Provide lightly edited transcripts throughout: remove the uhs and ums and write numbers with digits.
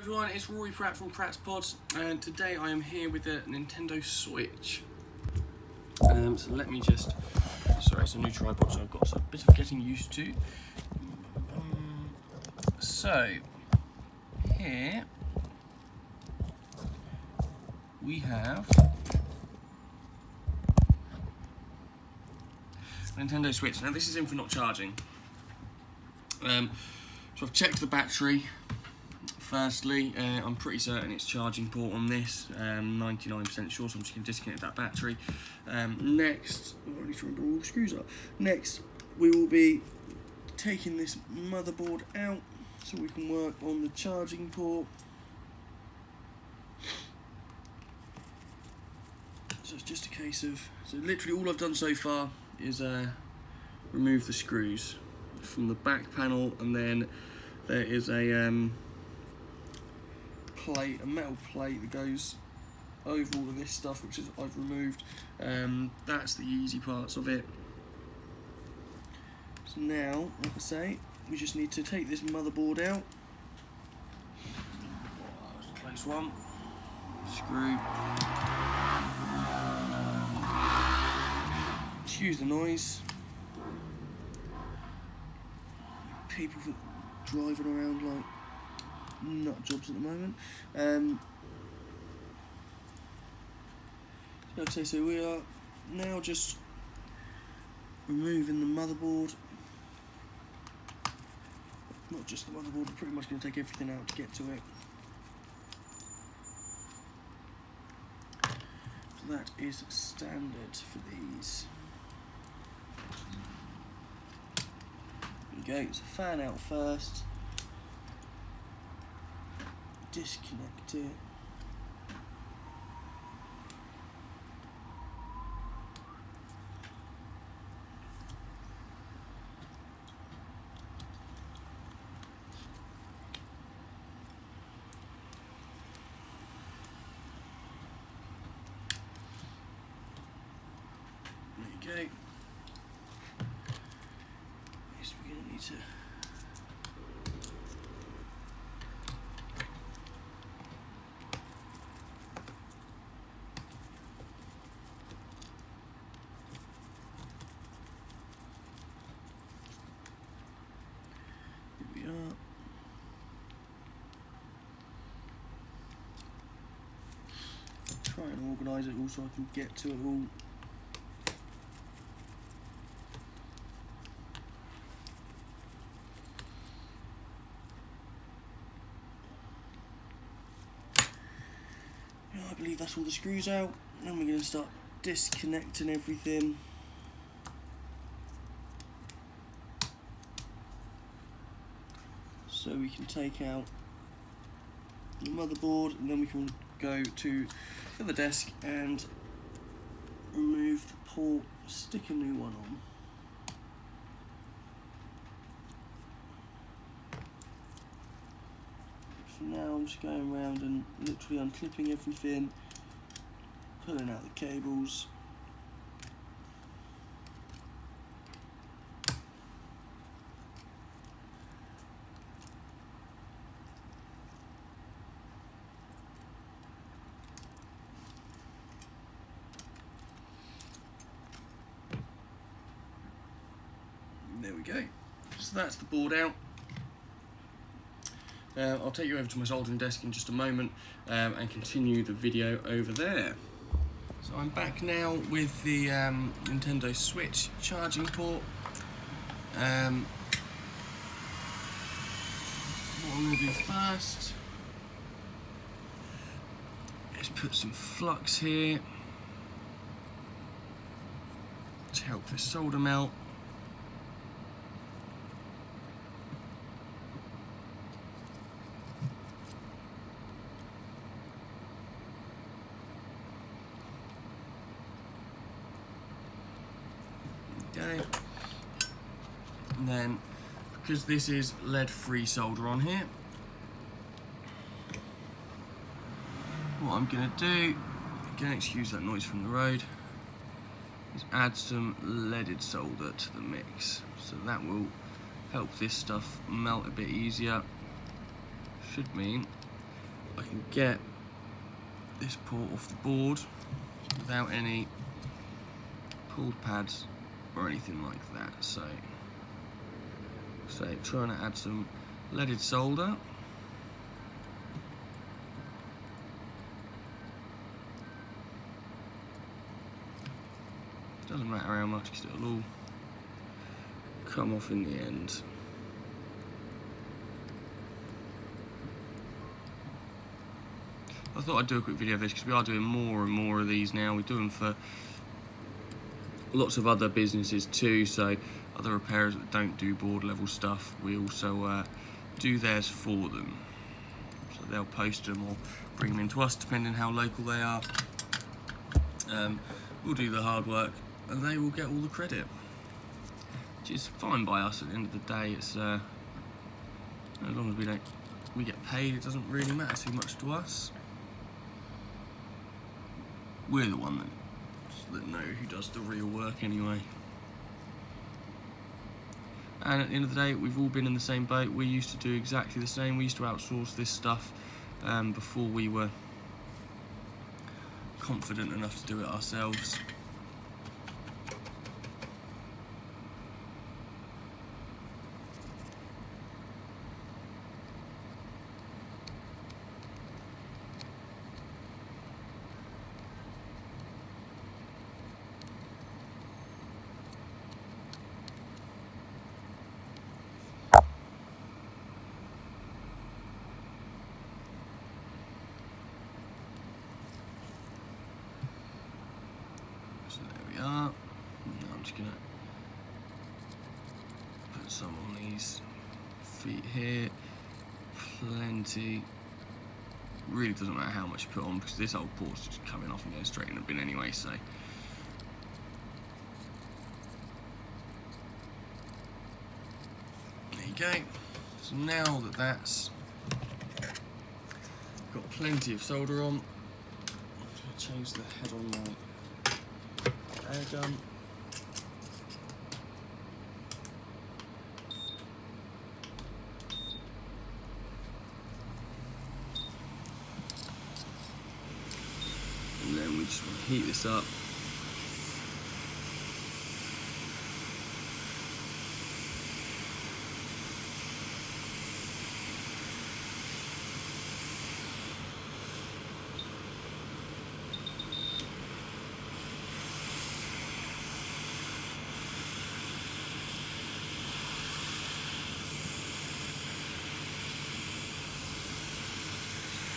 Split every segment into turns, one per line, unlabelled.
Everyone, it's Rory Pratt from Pratt's Pods, and today I am here with the Nintendo Switch. So let me just, sorry, it's a new tripod, so I've got a bit of getting used to. So, here we have Nintendo Switch. Now this is in for not charging. So I've checked the battery. Firstly, I'm pretty certain it's charging port on this, 99% sure, so I'm just going to disconnect that battery. Next, I need to remember all the screws are. Next, we will be taking this motherboard out so we can work on the charging port. So it's just a case of, so literally all I've done so far is remove the screws from the back panel, and then there is a metal plate that goes over all of this stuff, which is I've removed. That's the easy parts of it. So now, like I say, we just need to take this motherboard out. Close one. Screw. Excuse the noise. People driving around like nut jobs at the moment. Like I say, so we are now just removing the motherboard. Not just the motherboard, we're pretty much going to take everything out to get to it. So that is standard for these. There we go, so fan out first. Disconnect it. There you go. Yes, we're going to need to try and organise it all so I can get to it all. I believe that's all the screws out. Then we're going to start disconnecting everything. So we can take out the motherboard, and then we can go to the other desk and remove the port, stick a new one on. For now I'm just going around and literally unclipping everything, pulling out the cables. There we go. So that's the board out. I'll take you over to my soldering desk in just a moment and continue the video over there. So I'm back now with the Nintendo Switch charging port. What I'm going to do first is put some flux here to help this solder melt. Okay. And then, because this is lead-free solder on here, what I'm going to do, again excuse that noise from the road, is add some leaded solder to the mix. So that will help this stuff melt a bit easier. Should mean I can get this port off the board without any pulled pads or anything like that. So trying to add some leaded solder. Doesn't matter how much, because it'll all come off in the end. I thought I'd do a quick video of this because we are doing more and more of these now. We do them for lots of other businesses too, so other repairers that don't do board level stuff, we also do theirs for them. So they'll post them or bring them into us depending how local they are. We'll do the hard work and they will get all the credit, which is fine by us. At the end of the day, it's as long as we get paid, it doesn't really matter too much to us. We're the one that know who does the real work anyway. And at the end of the day, we've all been in the same boat. We used to do exactly the same. We used to outsource this stuff before we were confident enough to do it ourselves. So there we are. Now I'm just gonna put some on these feet here. Plenty. Really doesn't matter how much you put on because this old port's just coming off and going straight in the bin anyway, so. There you go. So now that that's got plenty of solder on, I'm going to change the head on my air gun. And then we just want to heat this up.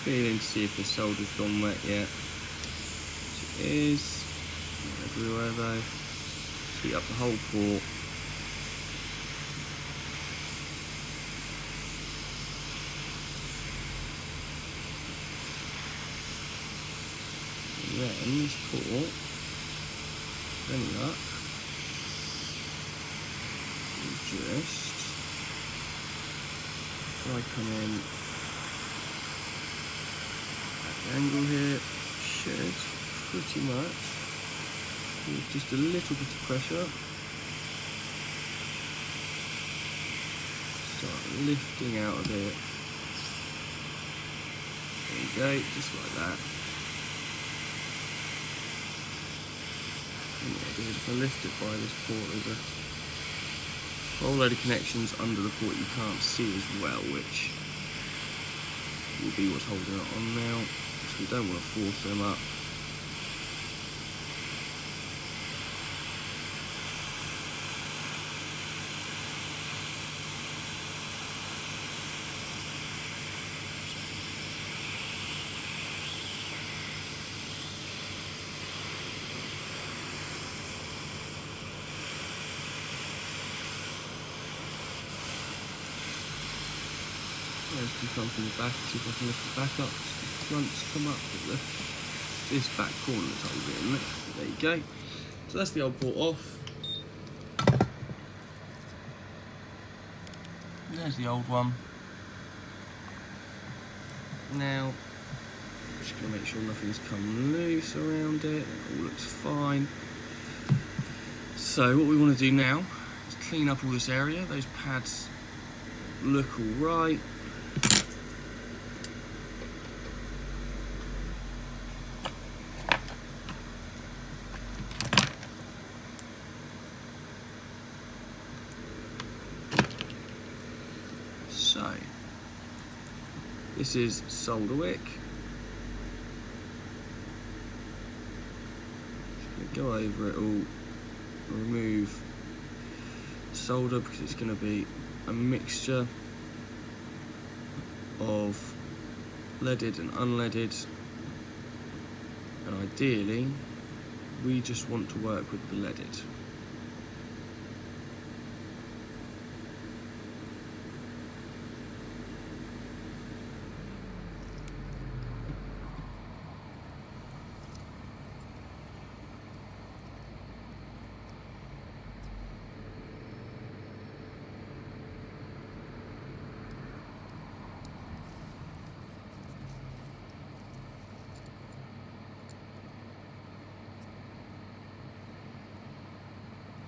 Feeling to see if the solder's gone wet yet. It is. Not everywhere though. Heat up the whole port. And then this port, filling up, just try come in. Angle here should pretty much use just a little bit of pressure. Start lifting out a bit. There you go, just like that. And yeah, because if I lift it by this port, there's a whole load of connections under the port you can't see as well, which will be what's holding it on now. So we don't want to force them up. Let's do something from the back, see if I can lift it back up. The fronts come up with this back corner that's over in it. There you go. So that's the old port off. There's the old one. Now, I'm just going to make sure nothing's come loose around it. It all looks fine. So what we want to do now is clean up all this area. Those pads look all right. This is solder wick. Just going to go over it all, remove solder because it's going to be a mixture of leaded and unleaded, and ideally we just want to work with the leaded.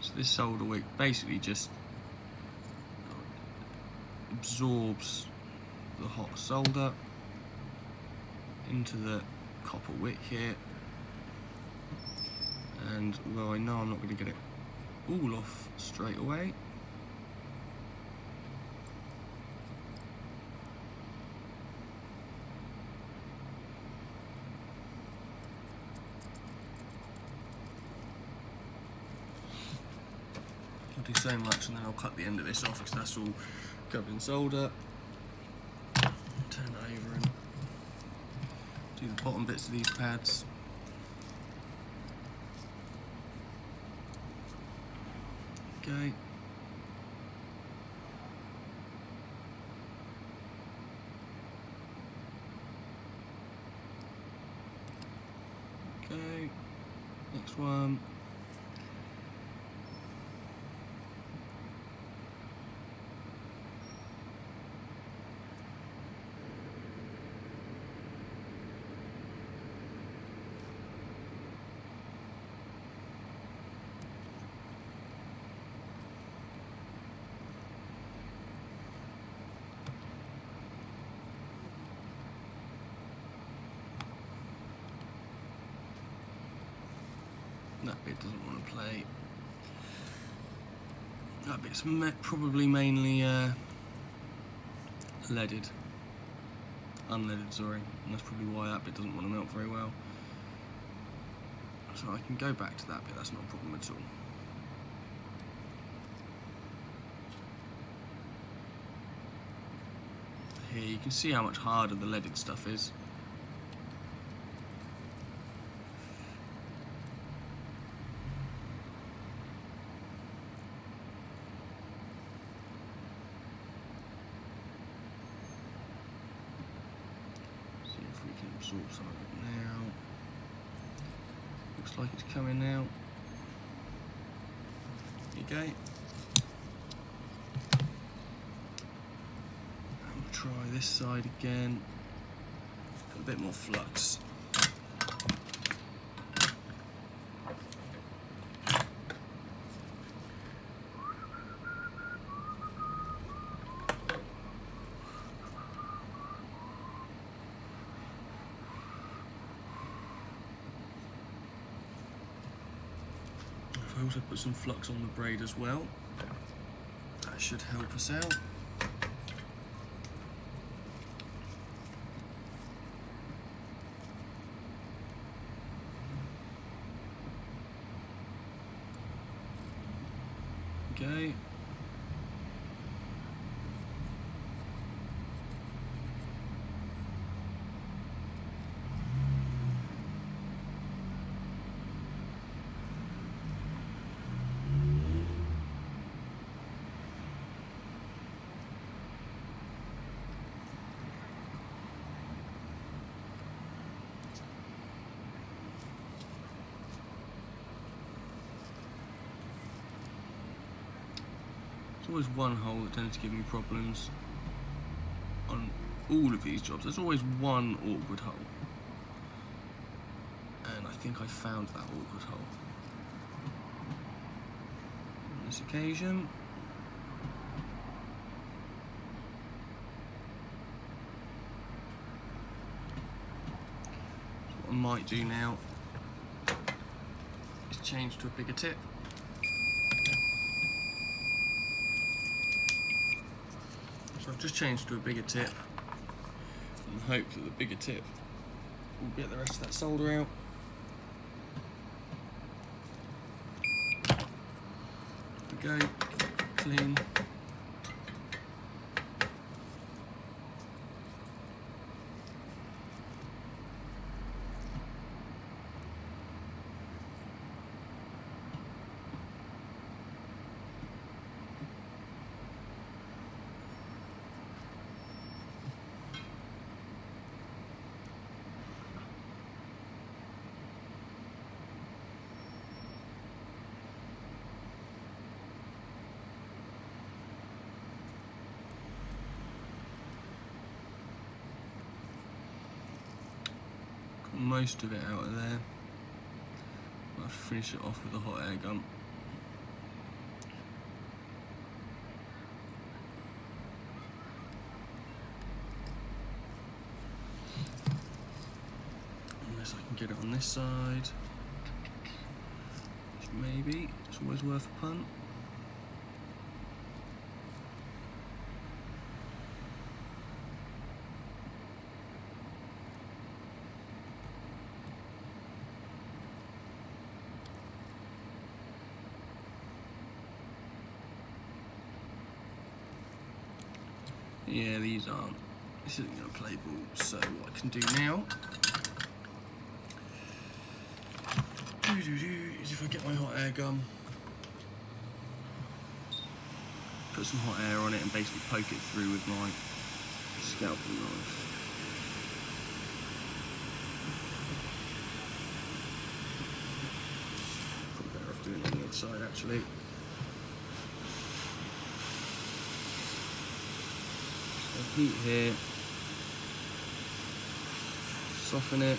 So this solder wick basically just absorbs the hot solder into the copper wick here, and although I know I'm not going to get it all off straight away, I'll do so much and then I'll cut the end of this off because that's all covered in solder. Turn it over and do the bottom bits of these pads. Okay. Okay. Next one. That bit doesn't want to play. That bit's probably mainly leaded. Unleaded, sorry. And that's probably why that bit doesn't want to melt very well. So I can go back to that bit, that's not a problem at all. Here you can see how much harder the leaded stuff is. We can absorb some of it now. Looks like it's coming now. There you go. And we'll try this side again. Got a bit more flux. I also put some flux on the braid as well. That should help us out. Okay. There's always one hole that tends to give me problems on all of these jobs. There's always one awkward hole. And I think I found that awkward hole. On this occasion. So what I might do now is change to a bigger tip. So I've just changed to a bigger tip. and hope that the bigger tip will get the rest of that solder out. There we go, clean. Most of it out of there. I'll have to finish it off with a hot air gun. Unless I can get it on this side. Which maybe, it's always worth a punt. Yeah, these aren't. This isn't going to play ball, so what I can do now is if I get my hot air gun, put some hot air on it and basically poke it through with my scalpel knife. Probably better off doing it on the other side actually. Heat here, soften it,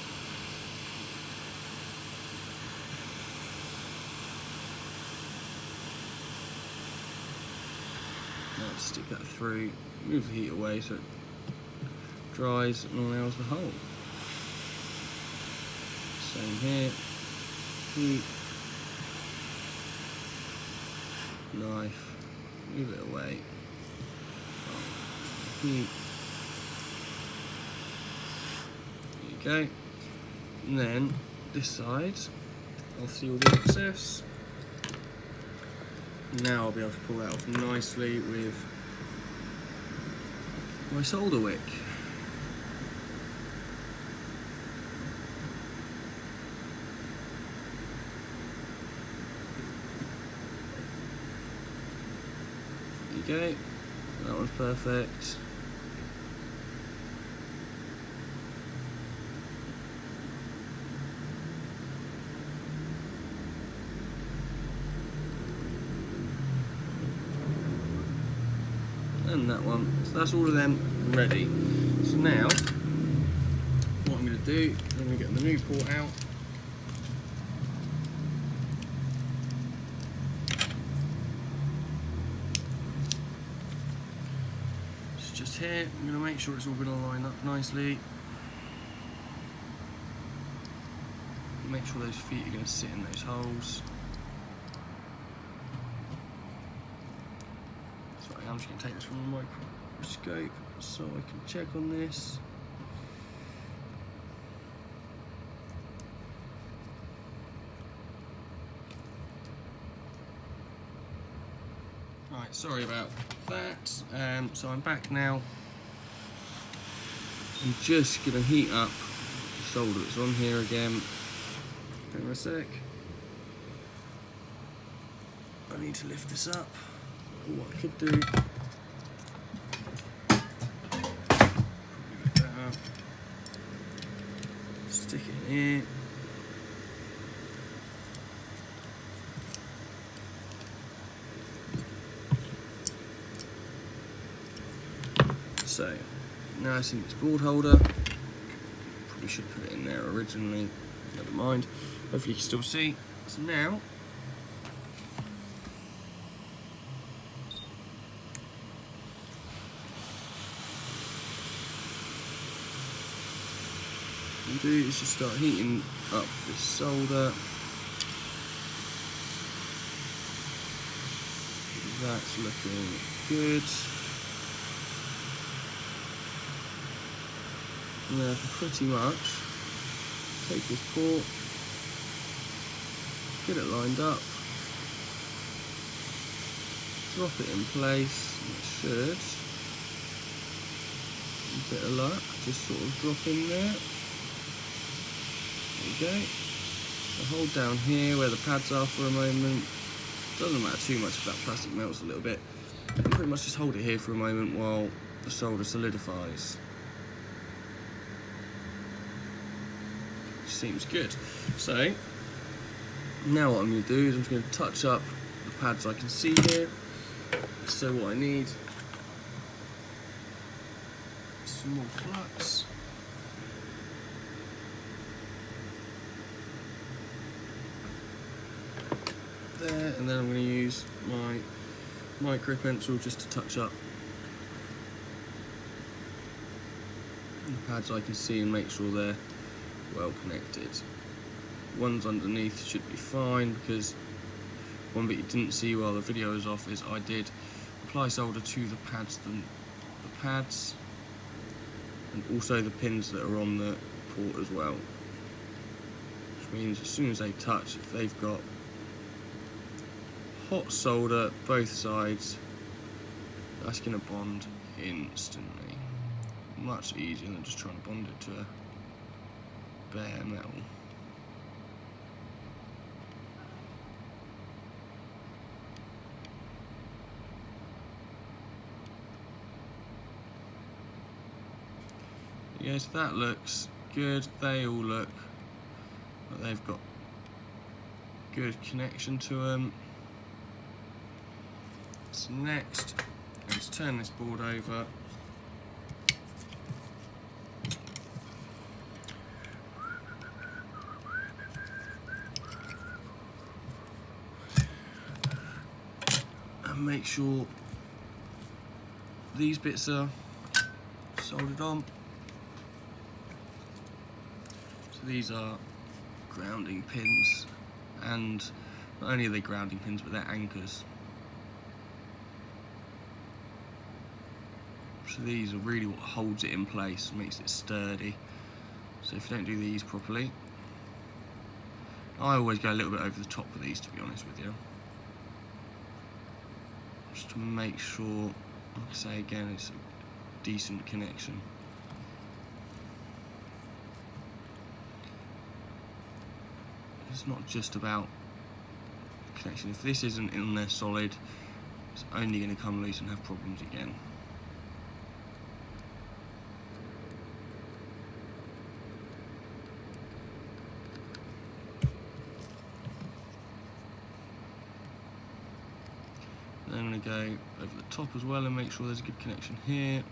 now stick that through, move the heat away so it dries and allows the hole. Same here, heat, knife, move it away. Heat. There you go. And then this side, I'll seal the excess. Now I'll be able to pull that off nicely with my solder wick. There you go. That one's perfect. And that one. So that's all of them ready. So now, what I'm going to do, I'm going to get the new port out. It's just here. I'm going to make sure it's all going to line up nicely. Make sure those feet are going to sit in those holes. I'm just going to take this from the microscope so I can check on this. Right, sorry about that. So I'm back now. I'm just going to heat up the solder that's on here again. Hang on a sec. I need to lift this up. What I could do, stick it in here. So now it's in its board holder. Probably should put it in there originally. Never mind. Hopefully you can still see. So now. What you do is just start heating up this solder. That's looking good. And then I can pretty much take this port, get it lined up, drop it in place, and it should, a bit of luck, just sort of drop in there. There we go. So hold down here where the pads are for a moment. Doesn't matter too much if that plastic melts a little bit. And pretty much just hold it here for a moment while the solder solidifies. Seems good. So now what I'm going to do is I'm just going to touch up the pads I can see here. So what I need is some more flux. There, and then I'm going to use my micro pencil just to touch up the pads I can see and make sure they're well connected. Ones underneath should be fine, because one bit you didn't see while the video was off is I did apply solder to the pads and also the pins that are on the port as well, which means as soon as they touch, if they've got hot solder both sides, that's going to bond instantly. Much easier than just trying to bond it to a bare metal. Yes, that looks good. They all look like they've got good connection to them. So next, let's turn this board over. And make sure these bits are soldered on. So these are grounding pins, and not only are they grounding pins, but they're anchors. So these are really what holds it in place, makes it sturdy. So if you don't do these properly, I always go a little bit over the top of these, to be honest with you, just to make sure, like I say again, it's a decent connection. It's not just about connection. If this isn't in there solid, it's only going to come loose and have problems again. Then I'm going to go over the top as well and make sure there's a good connection here.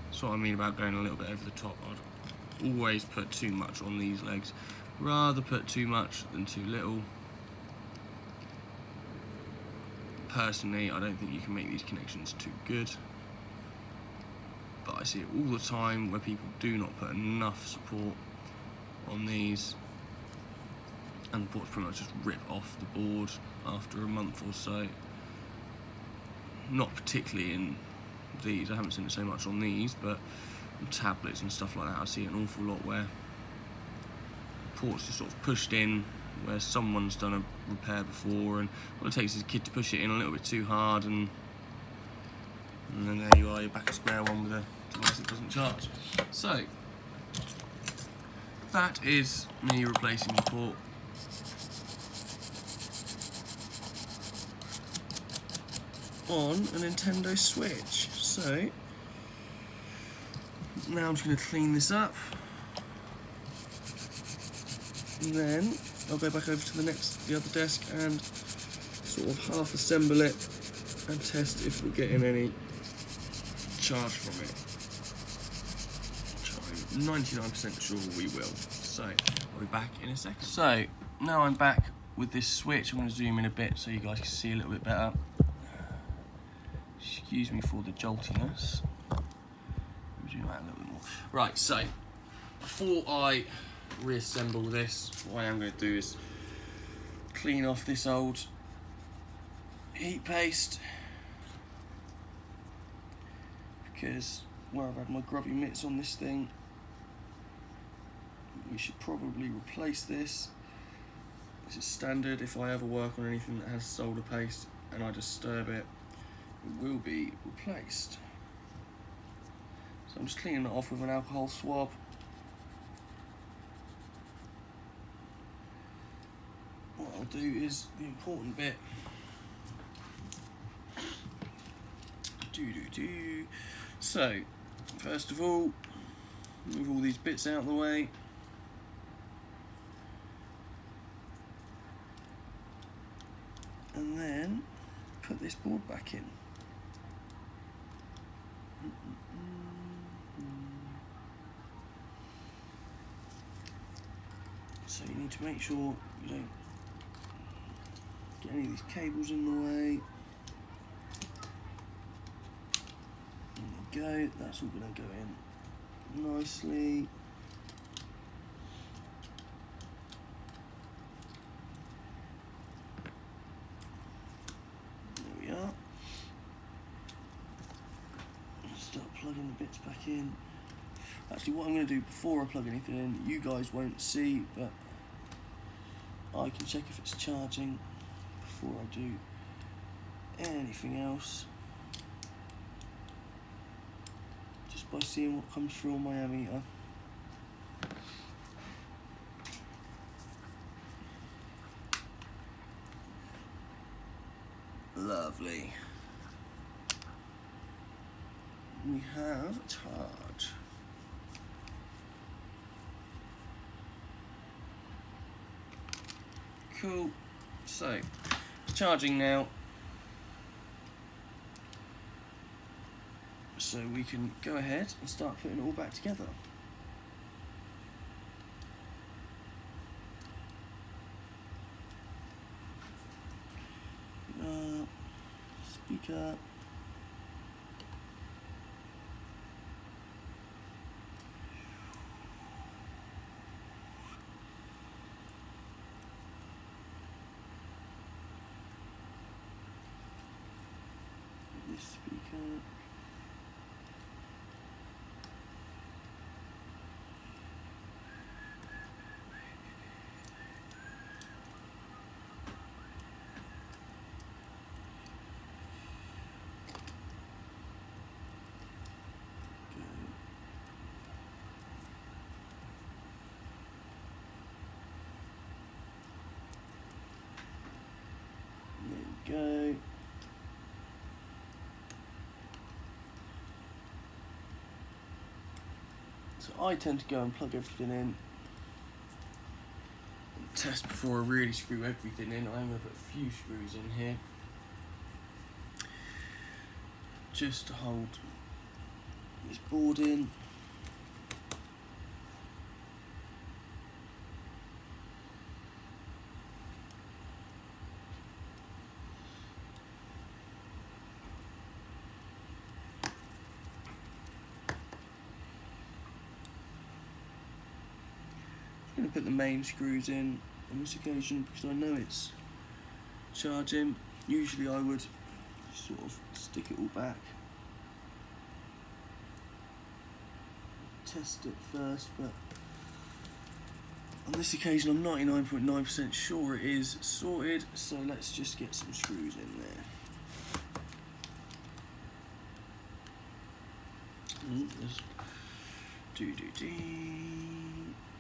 That's what I mean about going a little bit over the top. I'd always put too much on these legs. Rather put too much than too little. Personally, I don't think you can make these connections too good, but I see it all the time where people do not put enough support on these, and the ports pretty much just rip off the board after a month or so. Not particularly in these, I haven't seen it so much on these, but on tablets and stuff like that I see it an awful lot where ports just sort of pushed in where someone's done a repair before, and all it takes is a kid to push it in a little bit too hard, and then there you are, you're back at square one with a device that doesn't charge. So that is me replacing the port. On a Nintendo Switch. So now I'm just going to clean this up, and then I'll go back over to the other desk and sort of half assemble it and test if we're getting any charge from it, which I'm 99% sure we will. So I'll be back in a second. So now I'm back with this switch. I'm going to zoom in a bit so you guys can see a little bit better. Excuse me for the joltiness. Zoom out a little bit more. Right, so before I reassemble this, what I am going to do is clean off this old heat paste, because where I've had my grubby mitts on this thing, we should probably replace this. This is standard. If I ever work on anything that has solder paste and I disturb it, it will be replaced. So I'm just cleaning it off with an alcohol swab. What I'll do is the important bit. So, first of all, move all these bits out of the way. And then put this board back in. So you need to make sure you don't get any of these cables in the way. There you go, that's all going to go in nicely. There we are. Start plugging the bits back in. Actually, what I'm going to do before I plug anything in, you guys won't see, but I can check if it's charging before I do anything else, just by seeing what comes through on my ammeter. Lovely. We have a charge. Cool. So, it's charging now. So we can go ahead and start putting it all back together. Speaker. This speaker. There we go. So I tend to go and plug everything in and test before I really screw everything in. I'm going to put a few screws in here just to hold this board in. I'm going to put the main screws in on this occasion because I know it's charging. Usually I would sort of stick it all back, test it first, but on this occasion I'm 99.9% sure it is sorted, so let's just get some screws in there.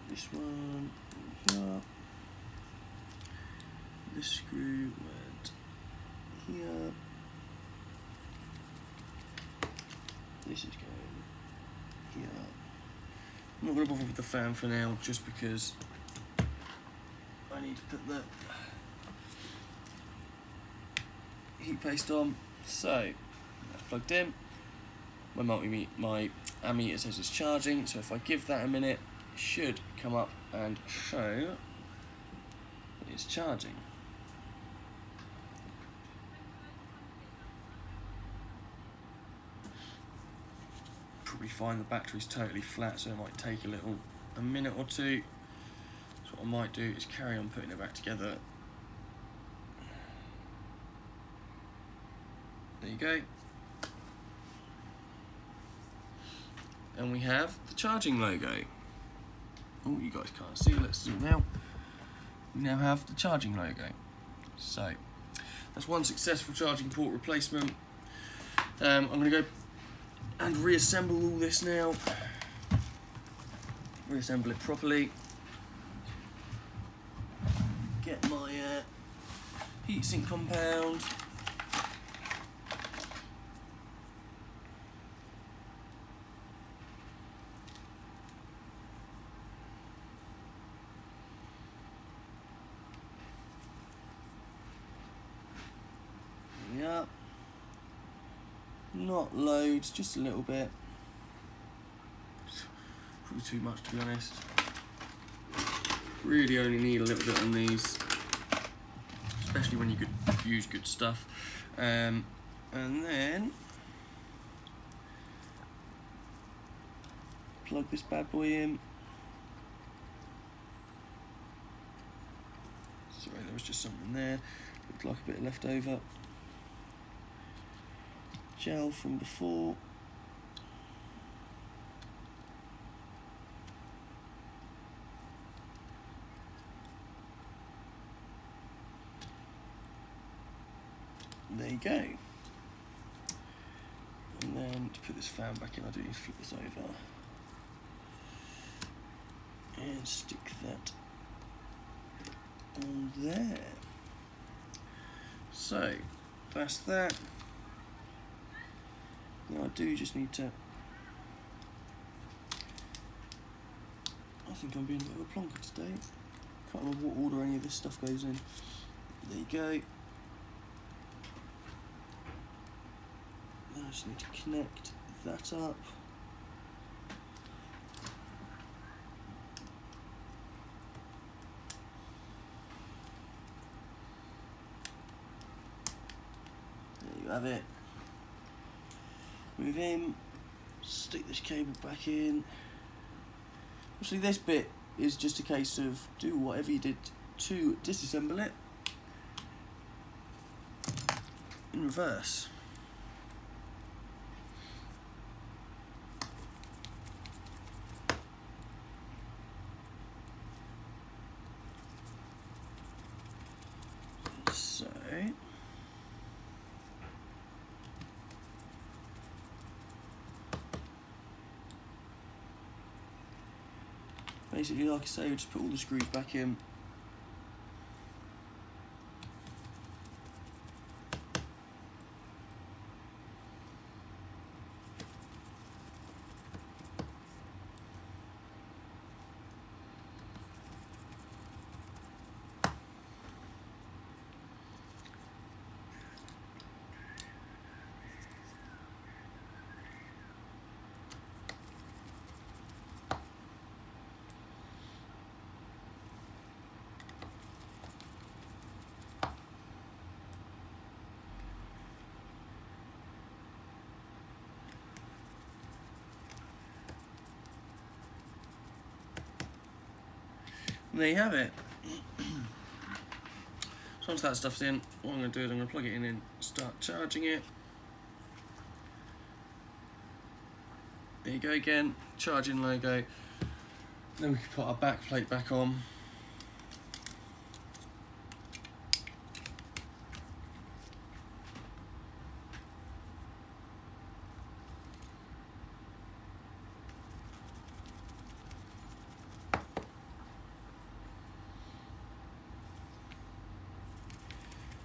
This one here. This screw went here. This is going here. I'm not going to bother with the fan for now, just because I need to put the heat paste on. So that's plugged in. My ammeter says it's charging, so if I give that a minute, it should come up and show that it's charging. Probably find the battery's totally flat, so it might take a minute or two. So what I might do is carry on putting it back together. There you go. And we have the charging logo. Oh, you guys can't see, let's zoom out. We now have the charging logo. So, that's one successful charging port replacement. I'm going to go and reassemble all this now. Reassemble it properly. Get my heatsink compound. Yeah. Not loads, just a little bit. Probably too much, to be honest. Really only need a little bit on these, especially when you could use good stuff. And then plug this bad boy in. Sorry, there was just something there. Looked like a bit left over. Gel from before. There you go. And then to put this fan back in, I do need to flip this over and stick that on there. So that's that. Now I do just need to, I think I'm being a bit of a plonker today. Can't remember what order any of this stuff goes in. There you go. Now I just need to connect that up. There you have it. Move in, stick this cable back in. Obviously this bit is just a case of do whatever you did to disassemble it in reverse. So basically, like I say, we just put all the screws back in. And there you have it. So once that stuff's in, what I'm going to do is I'm going to plug it in and start charging it. There you go again, charging logo. Then we can put our back plate back on.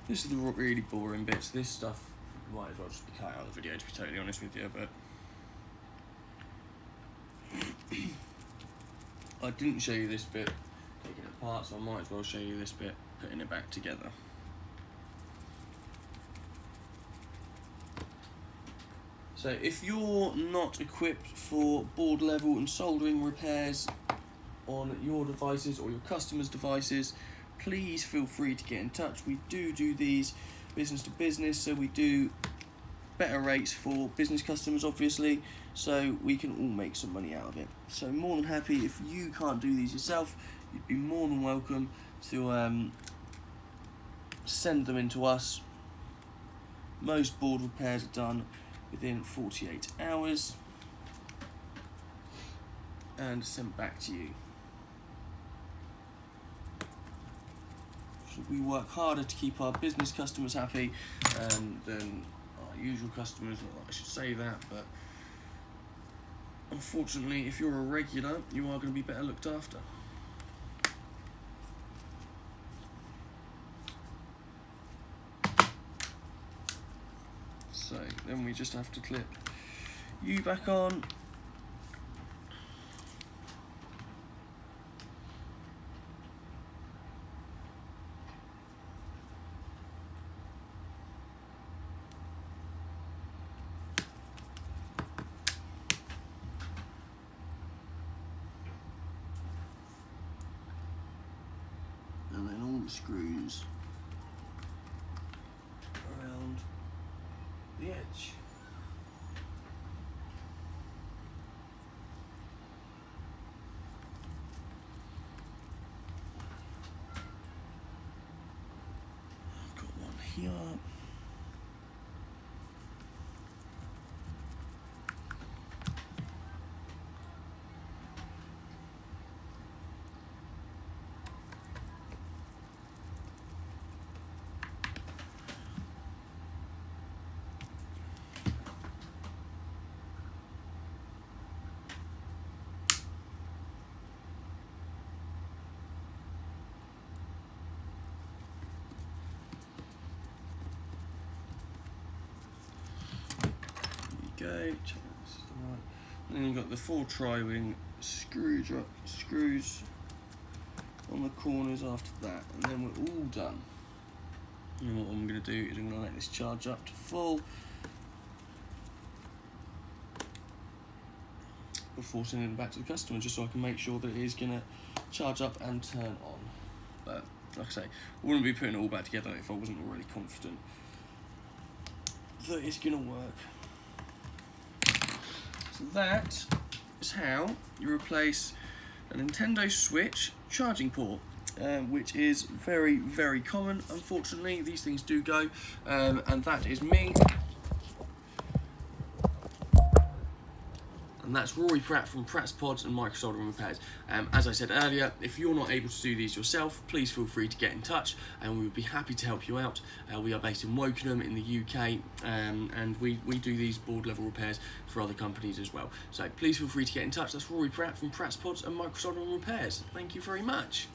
This is the really boring bits. This stuff might as well just be cut out of the video, to be totally honest with you, but I didn't show you this bit taking it apart, so I might as well show you this bit putting it back together. So if you're not equipped for board level and soldering repairs on your devices or your customers' devices, please feel free to get in touch. We do these business to business, so we do better rates for business customers, obviously, so we can all make some money out of it. So more than happy, if you can't do these yourself, you'd be more than welcome to send them in to us. Most board repairs are done within 48 hours and sent back to you. we work harder to keep our business customers happy than our usual customers. Not that I should say that, but unfortunately, if you're a regular, you are going to be better looked after. So then we just have to clip you back on. And then all the screws around the edge. I've got one here. Go, check this is the right. And then you've got the 4 tri-wing screws on the corners after that, and then we're all done. And what I'm going to do is I'm going to let this charge up to full before sending it back to the customer, just so I can make sure that it is going to charge up and turn on. But like I say, I wouldn't be putting it all back together if I wasn't already confident that it's going to work. So that is how you replace a Nintendo Switch charging port, which is very, very common. Unfortunately, these things do go, and that is me. And that's Rory Pratt from Pratt's Pods and Micro Soldering Repairs. As I said earlier, if you're not able to do these yourself, please feel free to get in touch and we would be happy to help you out. We are based in Wokingham in the UK, and we do these board level repairs for other companies as well. So please feel free to get in touch. That's Rory Pratt from Pratt's Pods and Micro Soldering Repairs. Thank you very much.